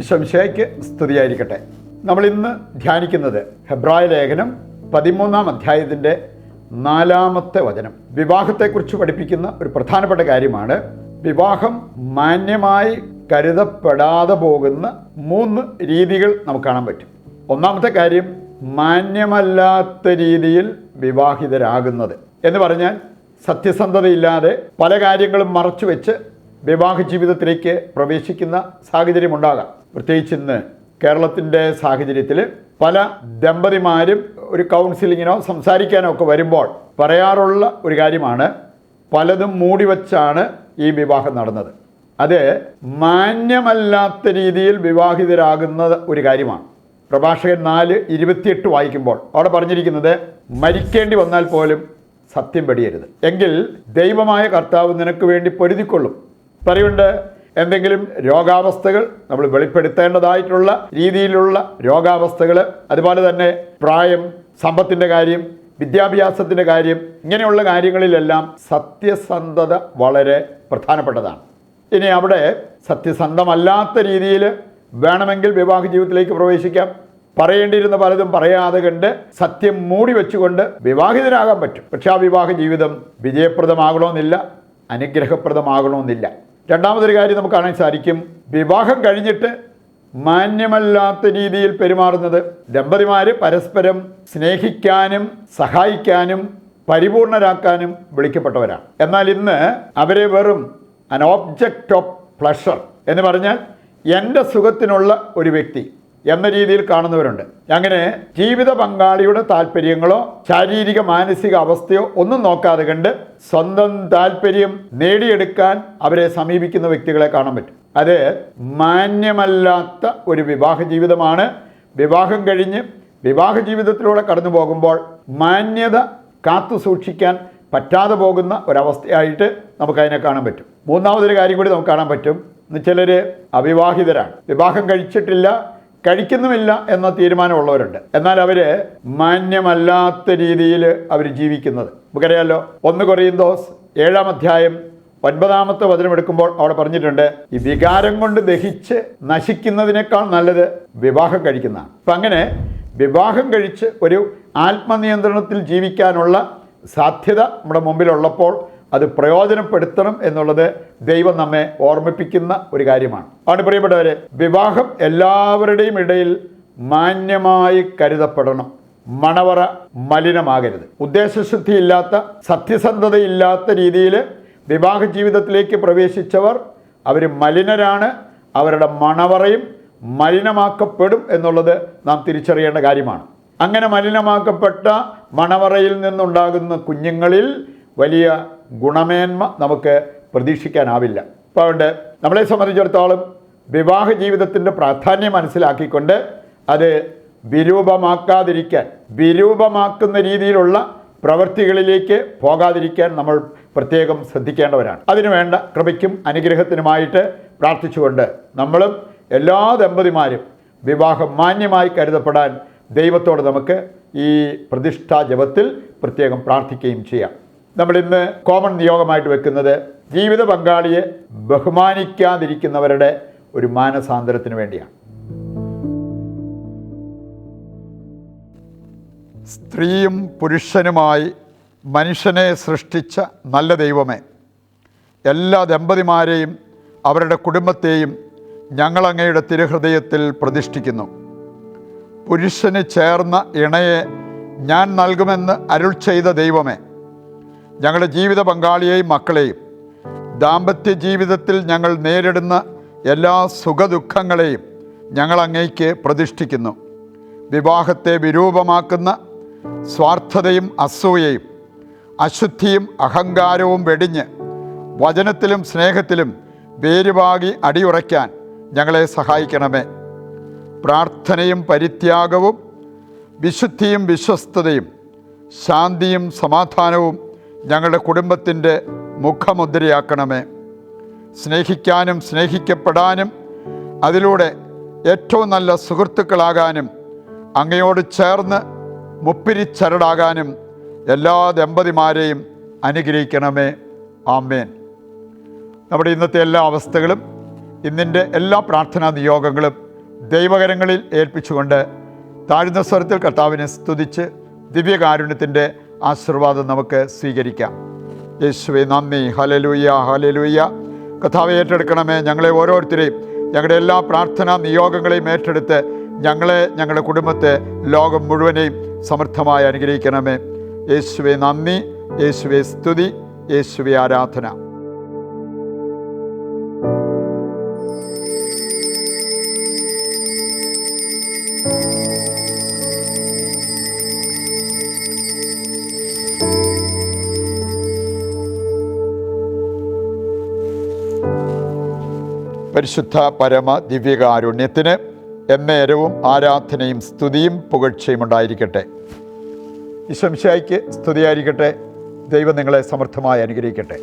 ഈശോമിശിഹായ്ക്ക് സ്തുതിയായിരിക്കട്ടെ. നമ്മൾ ഇന്ന് ധ്യാനിക്കുന്നത് ഹെബ്രായ ലേഖനം 13-ാം അധ്യായത്തിൻ്റെ 4-ാമത്തെ വചനം. വിവാഹത്തെക്കുറിച്ച് പഠിപ്പിക്കുന്ന ഒരു പ്രധാനപ്പെട്ട കാര്യമാണ്. വിവാഹം മാന്യമായി കരുതപ്പെടാതെ പോകുന്ന 3 രീതികൾ നമുക്ക് കാണാൻ പറ്റും. ഒന്നാമത്തെ കാര്യം, മാന്യമല്ലാത്ത രീതിയിൽ വിവാഹിതരാകുന്നത് എന്ന് പറഞ്ഞാൽ സത്യസന്ധതയില്ലാതെ പല കാര്യങ്ങളും മറച്ചു വെച്ച് വിവാഹ ജീവിതത്തിലേക്ക് പ്രവേശിക്കുന്ന സാഹചര്യമുണ്ടാകാം. പ്രത്യേകിച്ച് ഇന്ന് കേരളത്തിൻ്റെ സാഹചര്യത്തിൽ പല ദമ്പതിമാരും ഒരു കൗൺസിലിങ്ങിനോ സംസാരിക്കാനോ ഒക്കെ വരുമ്പോൾ പറയാറുള്ള ഒരു കാര്യമാണ്, പലതും മൂടിവെച്ചാണ് ഈ വിവാഹം നടന്നത്. അത് മാന്യമല്ലാത്ത രീതിയിൽ വിവാഹിതരാകുന്ന ഒരു കാര്യമാണ്. പ്രഭാഷകൻ 4:28 വായിക്കുമ്പോൾ അവിടെ പറഞ്ഞിരിക്കുന്നത്, മരിക്കേണ്ടി വന്നാൽ പോലും സത്യം വെടിയരുത്, എങ്കിൽ ദൈവമായ കർത്താവ് നിനക്ക് വേണ്ടി പൊരുതിക്കൊള്ളും. പറയുണ്ട്, എന്തെങ്കിലും രോഗാവസ്ഥകൾ നമ്മൾ വെളിപ്പെടുത്തേണ്ടതായിട്ടുള്ള രീതിയിലുള്ള രോഗാവസ്ഥകൾ, അതുപോലെ തന്നെ പ്രായം, സമ്പത്തിൻ്റെ കാര്യം, വിദ്യാഭ്യാസത്തിൻ്റെ കാര്യം, ഇങ്ങനെയുള്ള കാര്യങ്ങളിലെല്ലാം സത്യസന്ധത വളരെ പ്രധാനപ്പെട്ടതാണ്. ഇനി അവിടെ സത്യസന്ധമല്ലാത്ത രീതിയിൽ വേണമെങ്കിൽ വിവാഹ ജീവിതത്തിലേക്ക് പ്രവേശിക്കാം. പറയേണ്ടിയിരുന്ന പലതും പറയാതെ കണ്ട് സത്യം മൂടി വെച്ചുകൊണ്ട് വിവാഹിതരാകാൻ പറ്റും. പക്ഷെ ആ വിവാഹ ജീവിതം വിജയപ്രദമാകണമെന്നില്ല, അനുഗ്രഹപ്രദമാകണമെന്നില്ല. രണ്ടാമതൊരു കാര്യം നമുക്ക് കാണാൻ സാധിക്കും, വിവാഹം കഴിഞ്ഞിട്ട് മാന്യമല്ലാത്ത രീതിയിൽ പെരുമാറുന്നത്. ദമ്പതിമാർ പരസ്പരം സ്നേഹിക്കാനും സഹായിക്കാനും പരിപൂർണരാക്കാനും വിളിക്കപ്പെട്ടവരാണ്. എന്നാൽ ഇന്ന് അവരെ വെറും അൻ ഓബ്ജക്റ്റ് ഓഫ് പ്ലഷർ എന്ന് പറഞ്ഞാൽ എൻ്റെ സുഖത്തിനുള്ള ഒരു വ്യക്തി എന്ന രീതിയിൽ കാണുന്നവരുണ്ട്. അങ്ങനെ ജീവിത പങ്കാളിയുടെ താല്പര്യങ്ങളോ ശാരീരിക മാനസിക അവസ്ഥയോ ഒന്നും നോക്കാതെ കണ്ട് സ്വന്തം താല്പര്യം നേടിയെടുക്കാൻ അവരെ സമീപിക്കുന്ന വ്യക്തികളെ കാണാൻ പറ്റും. അത് മാന്യമല്ലാത്ത ഒരു വിവാഹ ജീവിതമാണ്. വിവാഹം കഴിഞ്ഞ് വിവാഹ ജീവിതത്തിലൂടെ കടന്നു പോകുമ്പോൾ മാന്യത കാത്തു സൂക്ഷിക്കാൻ പറ്റാതെ പോകുന്ന ഒരവസ്ഥയായിട്ട് നമുക്കതിനെ കാണാൻ പറ്റും. മൂന്നാമതൊരു കാര്യം കൂടി നമുക്ക് കാണാൻ പറ്റും. ചിലർ അവിവാഹിതരാണ്, വിവാഹം കഴിച്ചിട്ടില്ല, കഴിക്കുന്നുമില്ല എന്ന തീരുമാനമുള്ളവരുണ്ട്. എന്നാൽ അവർ മാന്യമല്ലാത്ത രീതിയിൽ അവർ ജീവിക്കുന്നത് നമുക്കറിയാമല്ലോ. 1 കൊറിന്തോസ് 7-ാം അധ്യായം 9-ാമത്തെ വചനം എടുക്കുമ്പോൾ അവിടെ പറഞ്ഞിട്ടുണ്ട്, ഈ വികാരം കൊണ്ട് ദഹിച്ച് നശിക്കുന്നതിനേക്കാൾ നല്ലത് വിവാഹം കഴിക്കുന്നതാണ്. അപ്പം അങ്ങനെ വിവാഹം കഴിച്ച് ഒരു ആത്മനിയന്ത്രണത്തിൽ ജീവിക്കാനുള്ള സാധ്യത നമ്മുടെ മുമ്പിലുള്ളപ്പോൾ അത് പ്രയോജനപ്പെടുത്തണം എന്നുള്ളത് ദൈവം നമ്മെ ഓർമ്മിപ്പിക്കുന്ന ഒരു കാര്യമാണ്. അതുകൊണ്ട് പ്രിയപ്പെട്ടവരെ, വിവാഹം എല്ലാവരുടെയും ഇടയിൽ മാന്യമായി കരുതപ്പെടണം. മണവറ മലിനമാകരുത്. ഉദ്ദേശശുദ്ധിയില്ലാത്ത, സത്യസന്ധതയില്ലാത്ത രീതിയിൽ വിവാഹ ജീവിതത്തിലേക്ക് പ്രവേശിച്ചവർ അവർ മലിനരാണ്. അവരുടെ മണവറയും മലിനമാക്കപ്പെടും എന്നുള്ളത് നാം തിരിച്ചറിയേണ്ട കാര്യമാണ്. അങ്ങനെ മലിനമാക്കപ്പെട്ട മണവറയിൽ നിന്നുണ്ടാകുന്ന കുഞ്ഞുങ്ങളിൽ വലിയ ഗുണമേന്മ നമുക്ക് പ്രതീക്ഷിക്കാനാവില്ല. അപ്പോൾ അതുകൊണ്ട് നമ്മളെ സംബന്ധിച്ചിടത്തോളം വിവാഹ ജീവിതത്തിൻ്റെ പ്രാധാന്യം മനസ്സിലാക്കിക്കൊണ്ട് അത് വിരൂപമാക്കുന്ന രീതിയിലുള്ള പ്രവൃത്തികളിലേക്ക് പോകാതിരിക്കാൻ നമ്മൾ പ്രത്യേകം ശ്രദ്ധിക്കേണ്ടവരാണ്. അതിനുവേണ്ട കൃപയ്ക്കും അനുഗ്രഹത്തിനുമായിട്ട് പ്രാർത്ഥിച്ചുകൊണ്ട് നമ്മളും എല്ലാ ദമ്പതിമാരും വിവാഹം മാന്യമായി കരുതപ്പെടാൻ ദൈവത്തോട് നമുക്ക് ഈ പ്രതിഷ്ഠാ ജപത്തിൽ പ്രത്യേകം പ്രാർത്ഥിക്കുകയും ചെയ്യാം. നമ്മളിന്ന് കോമൺ നിയോഗമായിട്ട് വെക്കുന്നത് ജീവിത പങ്കാളിയെ ബഹുമാനിക്കാതിരിക്കുന്നവരുടെ ഒരു മാനസാന്തരത്തിന് വേണ്ടിയാണ്. സ്ത്രീയും പുരുഷനുമായി മനുഷ്യനെ സൃഷ്ടിച്ച നല്ല ദൈവമേ, എല്ലാ ദമ്പതിമാരെയും അവരുടെ കുടുംബത്തെയും ഞങ്ങളങ്ങയുടെ തിരുഹൃദയത്തിൽ പ്രതിഷ്ഠിക്കുന്നു. പുരുഷന് ചേർന്ന ഇണയെ ഞാൻ നൽകുമെന്ന് അരുൾ ചെയ്ത ദൈവമേ, ഞങ്ങളുടെ ജീവിത പങ്കാളിയെയും മക്കളെയും ദാമ്പത്യ ജീവിതത്തിൽ ഞങ്ങൾ നേരിടുന്ന എല്ലാ സുഖദുഃഖങ്ങളെയും ഞങ്ങൾ അങ്ങേക്ക് പ്രതിഷ്ഠിക്കുന്നു. വിവാഹത്തെ വിരൂപമാക്കുന്ന സ്വാർത്ഥതയും അസൂയയും അശുദ്ധിയും അഹങ്കാരവും വെടിഞ്ഞ് വചനത്തിലും സ്നേഹത്തിലും വേരുപാകി അടിയുറയ്ക്കാൻ ഞങ്ങളെ സഹായിക്കണമേ. പ്രാർത്ഥനയും പരിത്യാഗവും വിശുദ്ധിയും വിശ്വസ്തതയും ശാന്തിയും സമാധാനവും ഞങ്ങളുടെ കുടുംബത്തിൻ്റെ മുഖമുദ്രയാക്കണമേ. സ്നേഹിക്കാനും സ്നേഹിക്കപ്പെടാനും അതിലൂടെ ഏറ്റവും നല്ല സുഹൃത്തുക്കളാകാനും അങ്ങയോട് ചേർന്ന് മുപ്പിരിച്ചരടാകാനും എല്ലാ ദമ്പതിമാരെയും അനുഗ്രഹിക്കണമേ. ആമേൻ. നമ്മുടെ ഇന്നത്തെ എല്ലാ അവസ്ഥകളും ഇന്നിൻ്റെ എല്ലാ പ്രാർത്ഥനാ നിയോഗങ്ങളും ദൈവകരങ്ങളിൽ ഏൽപ്പിച്ചുകൊണ്ട് താഴ്ന്ന സ്വരത്തിൽ കർത്താവിനെ സ്തുതിച്ച് ദിവ്യകാരുണ്യത്തിൻ്റെ ആശീർവാദം നമുക്ക് സ്വീകരിക്കാം. യേശുവേ നന്ദി. Hallelujah, hallelujah. കർത്താവേ ഏറ്റെടുക്കണമേ. ഞങ്ങളെ ഓരോരുത്തരെയും, ഞങ്ങളുടെ എല്ലാ പ്രാർത്ഥനാ നിയോഗങ്ങളെയും ഏറ്റെടുത്ത് ഞങ്ങളെ, ഞങ്ങളുടെ കുടുംബത്തെ, ലോകം മുഴുവനെയും സമർത്ഥമായി അനുഗ്രഹിക്കണമേ. യേശുവേ നന്ദി, യേശുവേ സ്തുതി, യേശുവേ ആരാധന. പരിശുദ്ധ പരമ ദിവ്യകാരുണ്യത്തിന് എന്നേരവും ആരാധനയും സ്തുതിയും പുകഴ്ചയും ഉണ്ടായിരിക്കട്ടെ. ഈശോ മിശിഹായ്ക്ക് സ്തുതിയായിരിക്കട്ടെ. ദൈവം നിങ്ങളെ സമർത്ഥമായി അനുഗ്രഹിക്കട്ടെ.